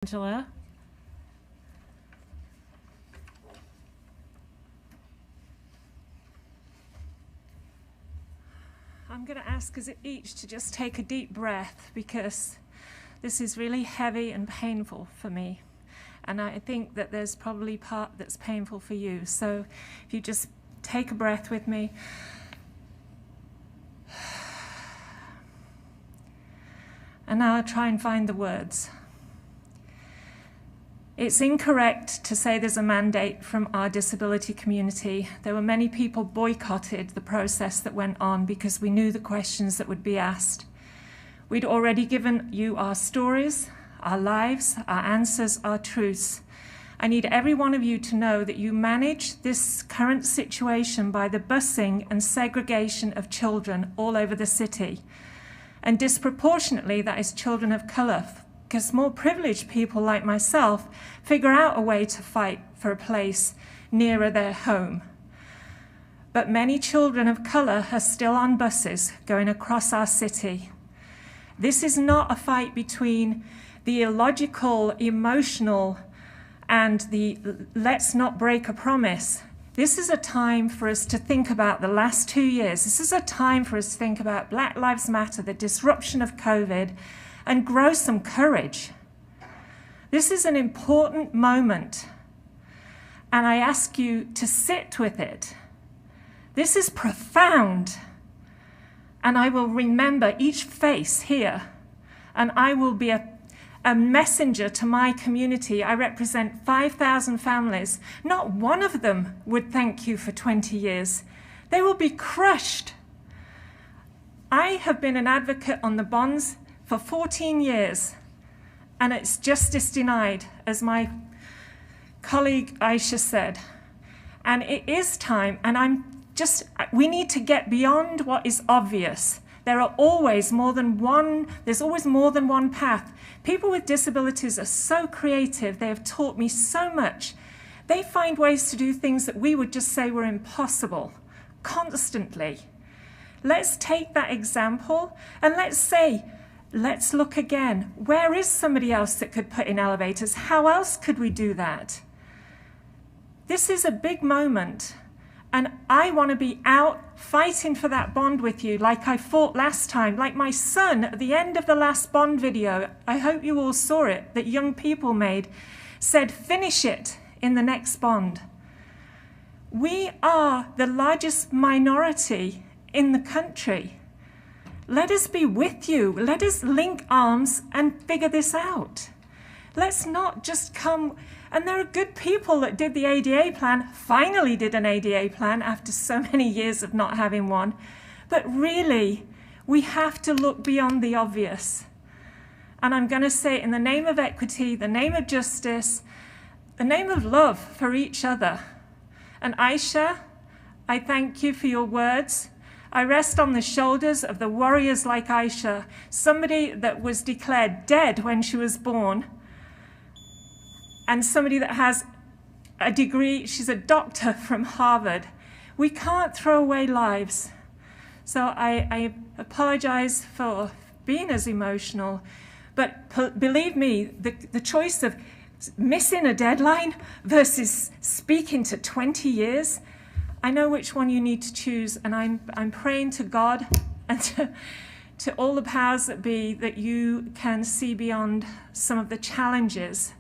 Angela. I'm going to ask us each to just take a deep breath because this is really heavy and painful for me. And I think that there's probably part that's painful for you. So if you just take a breath with me. And now I'll try and find the words. It's incorrect to say there's a mandate from our disability community. There were many people boycotted the process that went on because we knew the questions that would be asked. We'd already given you our stories, our lives, our answers, our truths. I need every one of you to know that you manage this current situation by the busing and segregation of children all over the city. And disproportionately, that is children of colour, because more privileged people like myself figure out a way to fight for a place nearer their home. But many children of colour are still on buses going across our city. This is not a fight between the illogical, emotional, and the let's not break a promise. This is a time for us to think about the last 2 years. This is a time for us to think about Black Lives Matter, the disruption of COVID, and grow some courage. This is an important moment, and I ask you to sit with it. This is profound, and I will remember each face here, and I will be a messenger to my community. I represent 5,000 families. Not one of them would thank you for 20 years. They will be crushed. I have been an advocate on the bonds for 14 years, and it's justice denied, as my colleague Aisha said. And it is time, and we need to get beyond what is obvious. There's always more than one path. People with disabilities are so creative. They have taught me so much. They find ways to do things that we would just say were impossible, constantly. Let's take that example, and let's look again. Where is somebody else that could put in elevators? How else could we do that? This is a big moment, and I want to be out fighting for that bond with you like I fought last time, like my son at the end of the last bond video. I hope you all saw it, that young people made, said finish it in the next bond. We are the largest minority in the country. Let us be with you. Let us link arms and figure this out. Let's not just come, and there are good people that did the ADA plan, finally did an ADA plan after so many years of not having one. But really, we have to look beyond the obvious. And I'm going to say, in the name of equity, the name of justice, the name of love for each other. And Aisha, I thank you for your words. I rest on the shoulders of the warriors like Aisha, somebody that was declared dead when she was born, and somebody that has a degree. She's a doctor from Harvard. We can't throw away lives. So I apologize for being as emotional, but believe me, the choice of missing a deadline versus speaking to 20 years, I know which one you need to choose, and I'm praying to God and to all the powers that be that you can see beyond some of the challenges